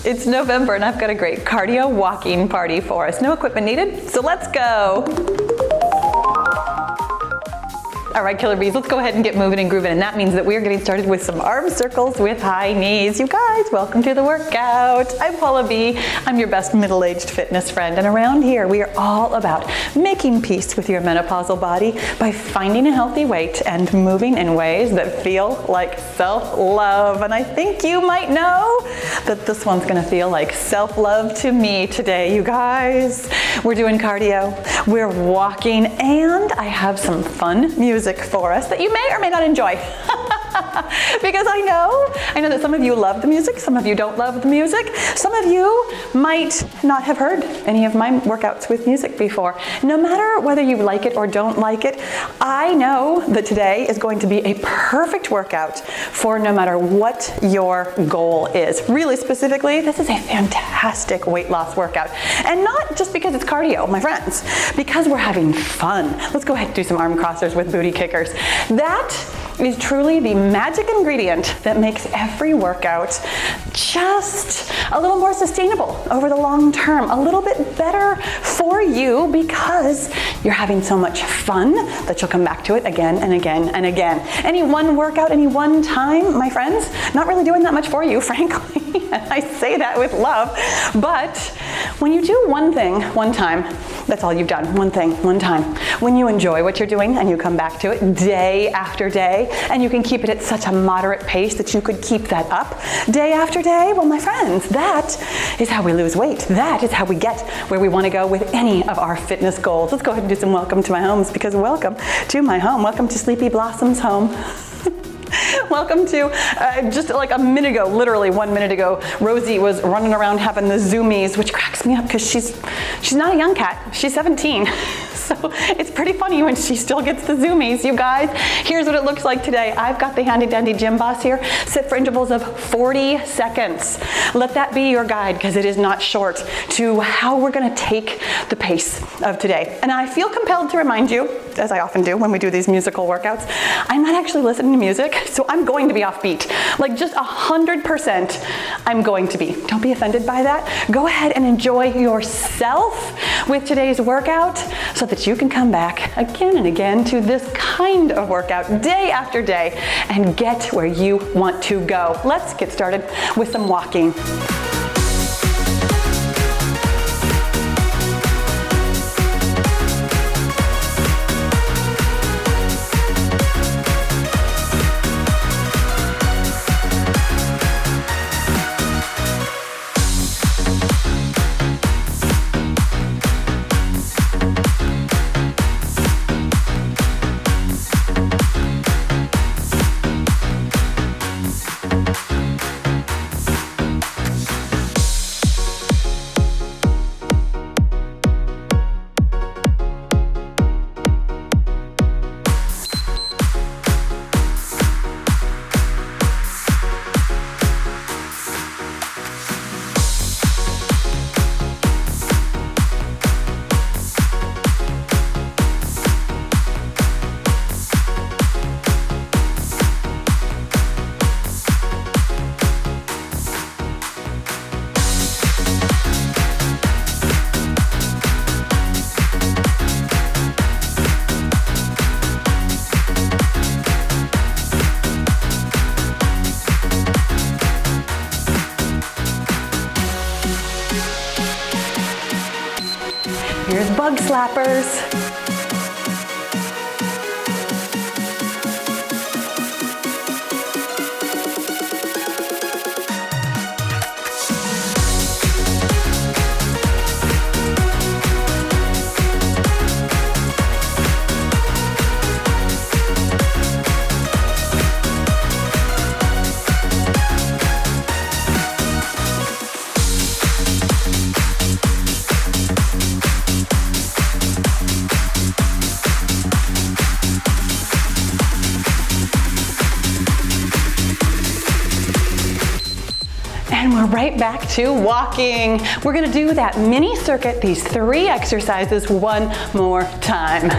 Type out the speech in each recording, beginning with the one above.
It's November and I've got a great cardio walking party for us. No equipment needed, so let's go. All right, killer bees, let's go ahead and get moving and grooving. And that means that we are getting started with some arm circles with high knees. You guys, welcome to the workout. I'm Paula B. I'm your best middle-aged fitness friend. And around here, we are all about making peace with your menopausal body by finding a healthy weight and moving in ways that feel like self-love. And I think you might know that this one's gonna feel like self-love to me today, you guys. We're doing cardio, we're walking, and I have some fun music for us that you may or may not enjoy. Because I know that some of you love the music, some of you don't love the music, some of you might not have heard any of my workouts with music before. No matter whether you like it or don't like it, I know that today is going to be a perfect workout for no matter what your goal is. Really specifically, this is a fantastic weight loss workout. And not just because it's cardio, my friends, because we're having fun. Let's go ahead and do some arm crossers with booty kickers. That is truly the magic ingredient that makes every workout just a little more sustainable over the long term, a little bit better for you because you're having so much fun that you'll come back to it again and again and again. Any one workout, any one time, my friends, not really doing that much for you, frankly. I say that with love, but when you do one thing, one time, that's all you've done. One thing, one time. When you enjoy what you're doing and you come back to it day after day, and you can keep it at such a moderate pace that you could keep that up day after day, well, my friends, that is how we lose weight. That is how we get where we want to go with any of our fitness goals. Let's go ahead and do some welcome to my homes, because welcome to my home. Welcome to Sleepy Blossom's home. Welcome to, just like a minute ago, literally 1 minute ago, Rosie was running around having the zoomies, which cracks me up because she's not a young cat, she's 17. So it's pretty funny when she still gets the zoomies, you guys. Here's what it looks like today. I've got the handy dandy gym boss here. Sit for intervals of 40 seconds. Let that be your guide, because it is not short, to how we're gonna take the pace of today. And I feel compelled to remind you, as I often do when we do these musical workouts, I'm not actually listening to music, so I'm going to be offbeat. Like just 100% I'm going to be. Don't be offended by that. Go ahead and enjoy yourself with today's workout so that you can come back again and again to this kind of workout day after day and get where you want to go. Let's get started with some walking. Here's bug slappers. And we're right back to walking. We're gonna do that mini circuit, these 3 exercises one more time.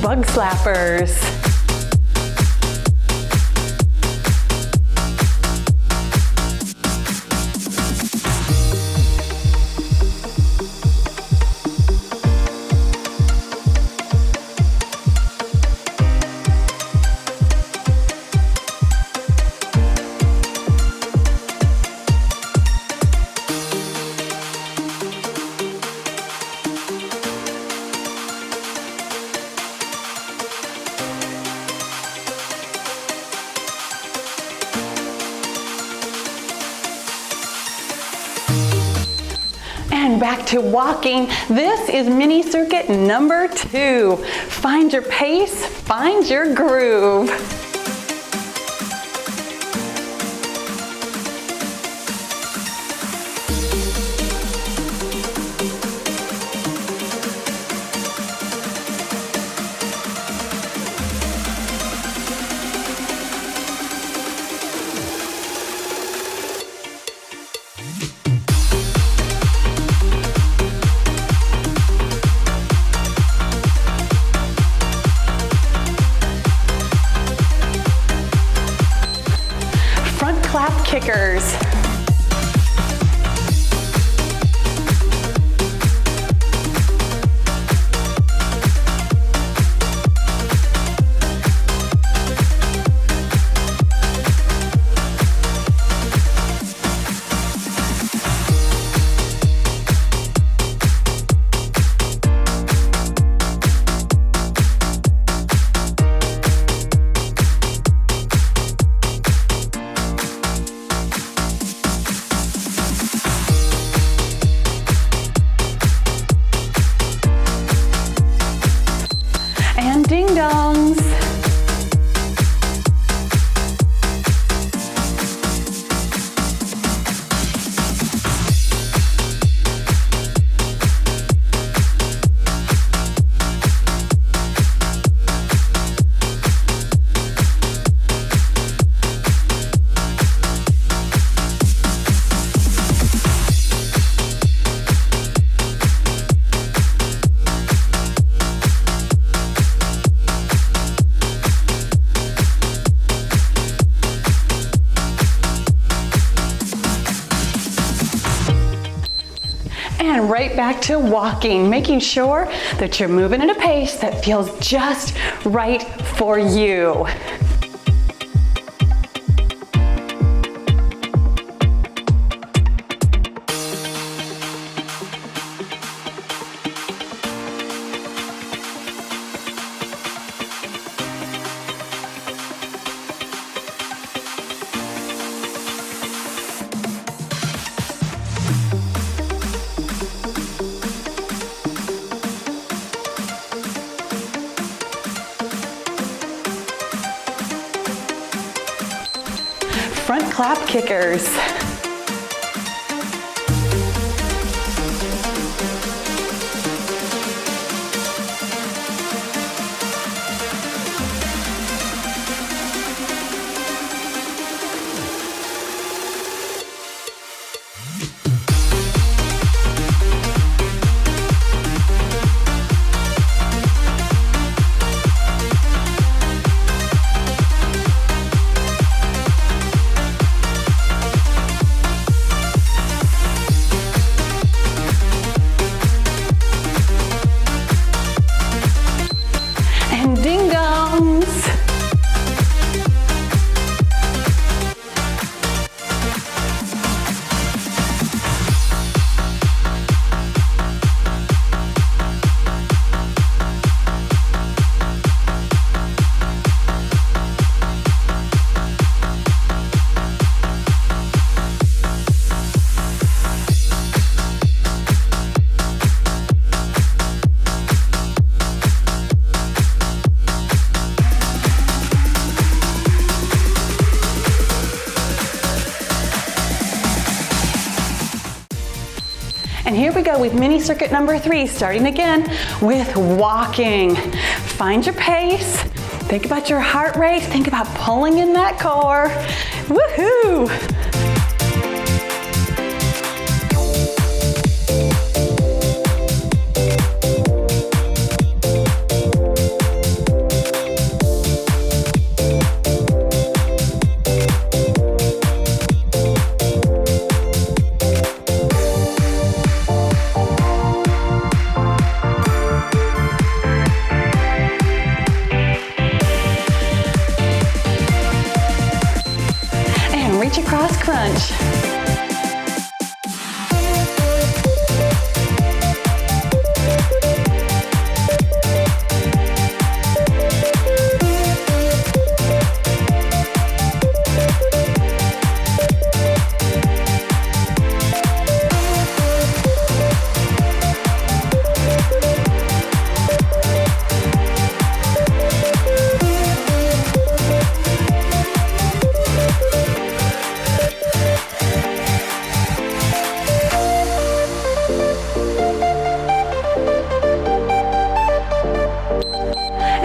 bug slappers. And back to walking. This is mini circuit number 2. Find your pace, find your groove. Clap kickers. And ding-dongs. And right back to walking, making sure that you're moving at a pace that feels just right for you. Front clap kickers. Ding-dongs. And here we go with mini circuit number 3, starting again with walking. Find your pace, think about your heart rate, think about pulling in that core. Woohoo! crunch.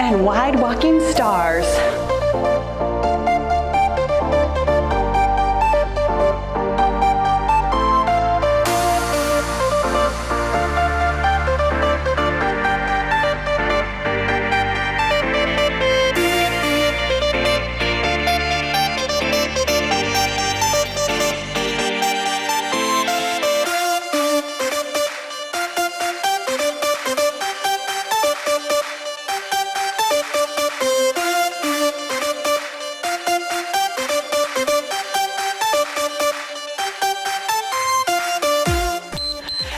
And wide walking stars.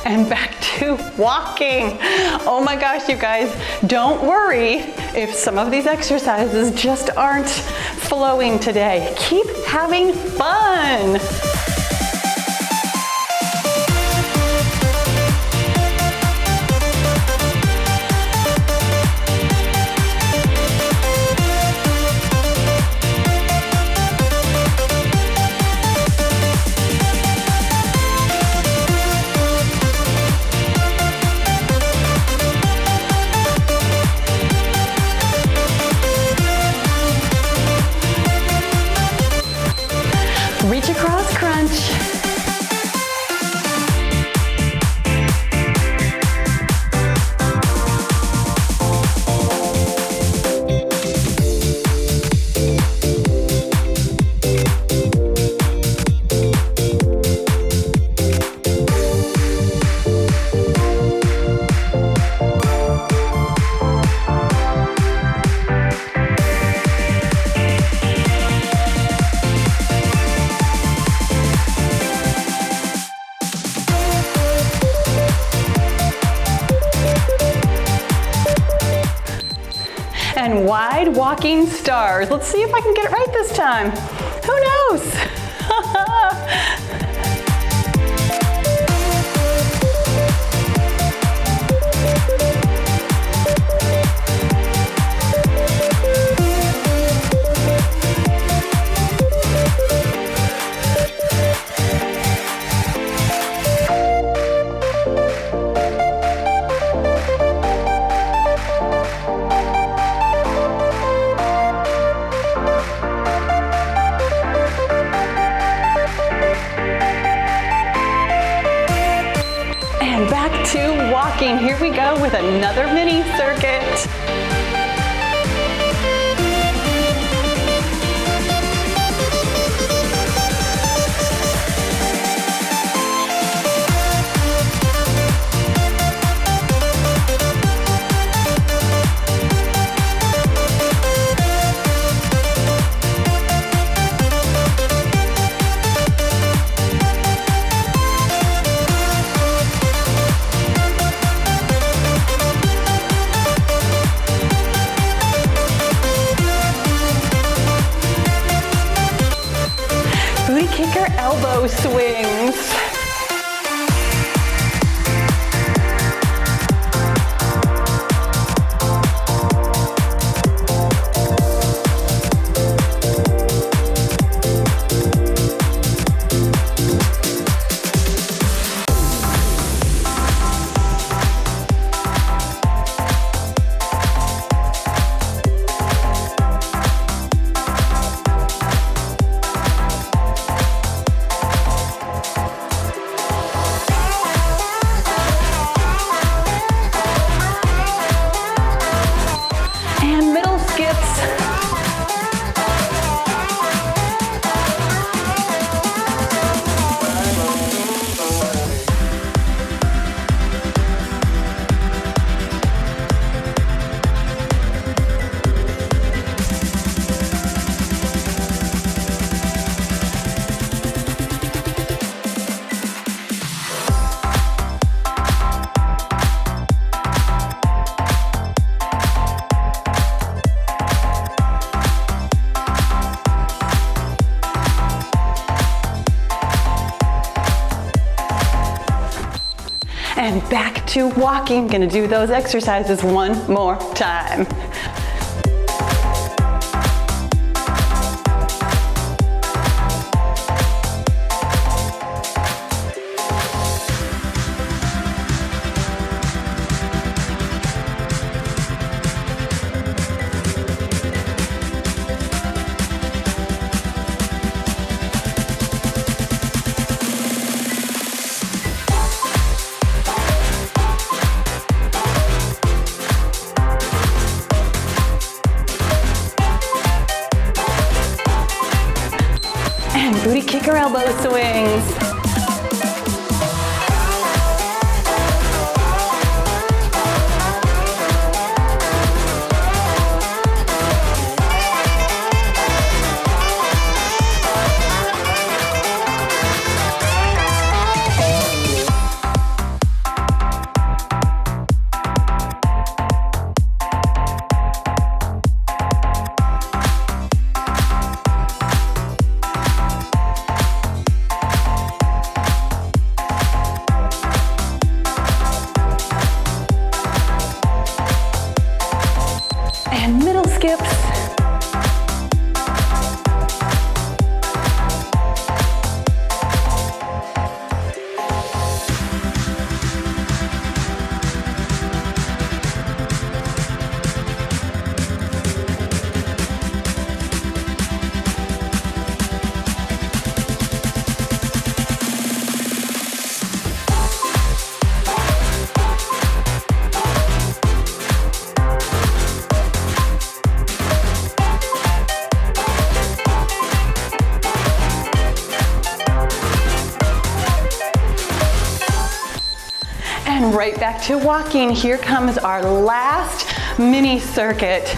And back to walking. Oh my gosh, you guys, don't worry if some of these exercises just aren't flowing today. Keep having fun. Reach across crunch. And wide walking stars. Let's see if I can get it right this time. Who knows? And back to walking. Here we go with another mini circuit. Booty kicker elbow swings. to walking. Gonna do those exercises one more time. And booty kicker elbow swings. And middle skips. And right back to walking. Here comes our last mini circuit.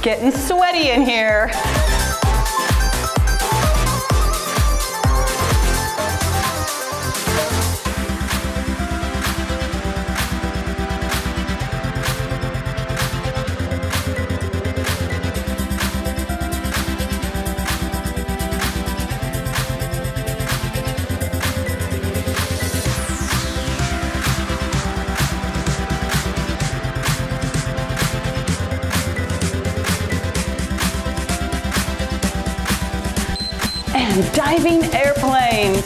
Getting sweaty in here. And diving airplanes.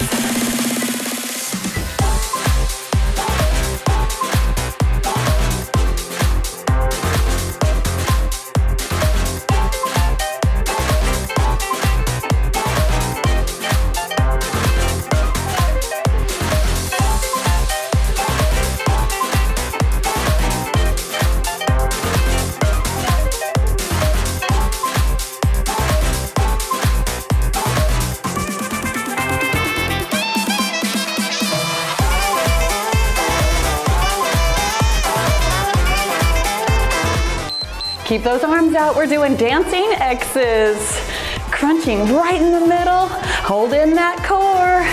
Keep those arms out. We're doing dancing X's. Crunching right in the middle. Hold in that core.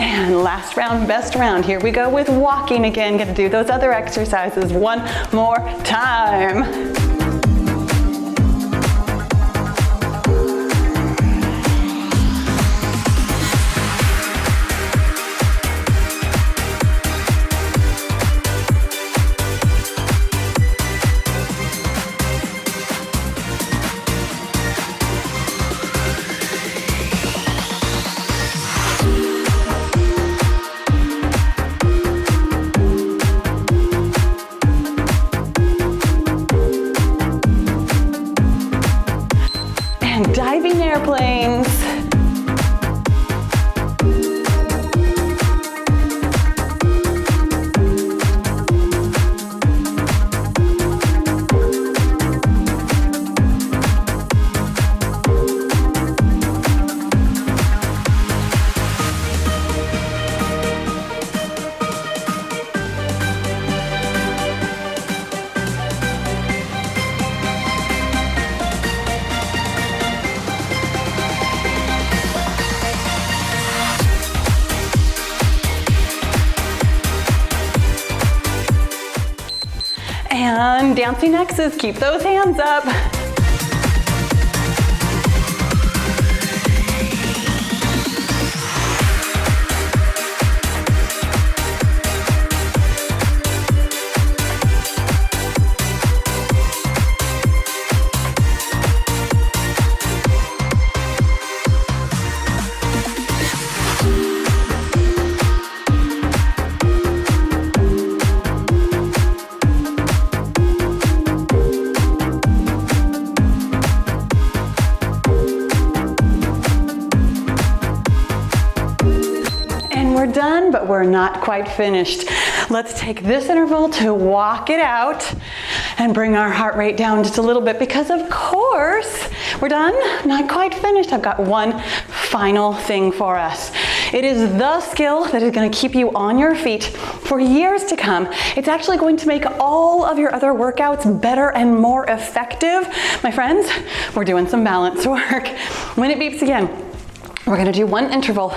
And last round, best round. Here we go with walking again. Gonna do those other exercises one more time. And dancing X's, keep those hands up. We're done, but we're not quite finished. Let's take this interval to walk it out and bring our heart rate down just a little bit, because of course, we're done, not quite finished. I've got one final thing for us. It is the skill that is going to keep you on your feet for years to come. It's actually going to make all of your other workouts better and more effective. My friends, we're doing some balance work. When it beeps again, we're going to do one interval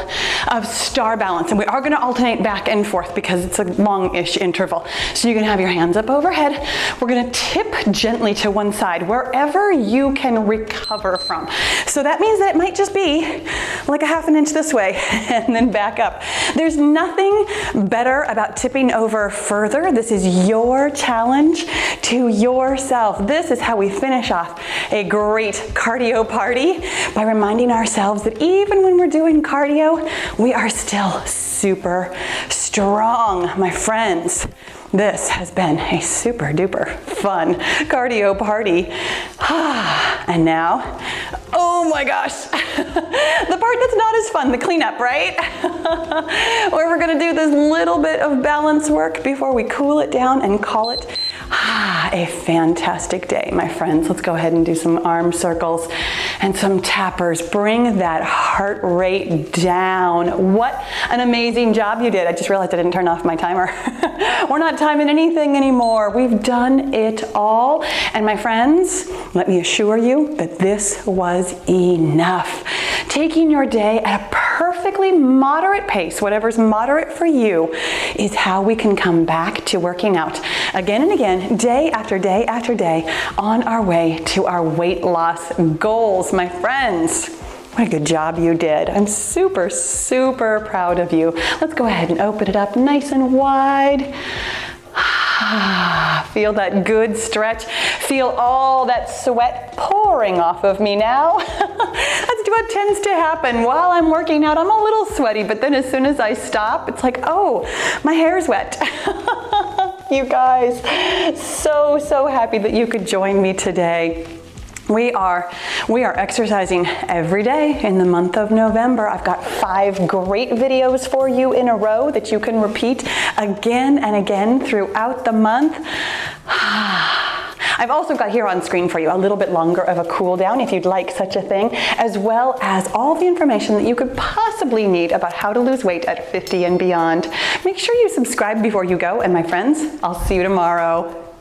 of star balance, and we are going to alternate back and forth because it's a long-ish interval. So you can have your hands up overhead. We're going to tip gently to one side, wherever you can recover from. So that means that it might just be like a half an inch this way and then back up. There's nothing better about tipping over further. This is your challenge to yourself. This is how we finish off a great cardio party, by reminding ourselves that even when we're doing cardio, we are still super strong. My friends, this has been a super duper fun cardio party. And now, oh my gosh, the part that's not as fun, the cleanup, right? Where we're gonna do this little bit of balance work before we cool it down and call it a fantastic day, my friends. Let's go ahead and do some arm circles and some tappers. Bring that heart rate down. What an amazing job you did. I just realized I didn't turn off my timer. We're not timing anything anymore. We've done it all. And my friends, let me assure you that this was enough. Taking your day at a perfectly moderate pace, whatever's moderate for you, is how we can come back to working out again and again, day after day after day, on our way to our weight loss goals. My friends, what a good job you did. I'm super, super proud of you. Let's go ahead and open it up nice and wide. Feel that good stretch. Feel all that sweat pouring off of me now. That's what tends to happen while I'm working out. I'm a little sweaty, but then as soon as I stop, it's like, oh, my hair's wet. You guys, so happy that you could join me today. We are exercising every day in the month of November. I've got 5 great videos for you in a row that you can repeat again and again throughout the month. I've also got here on screen for you a little bit longer of a cool down if you'd like such a thing, as well as all the information that you could possibly need about how to lose weight at 50 and beyond. Make sure you subscribe before you go, and my friends, I'll see you tomorrow.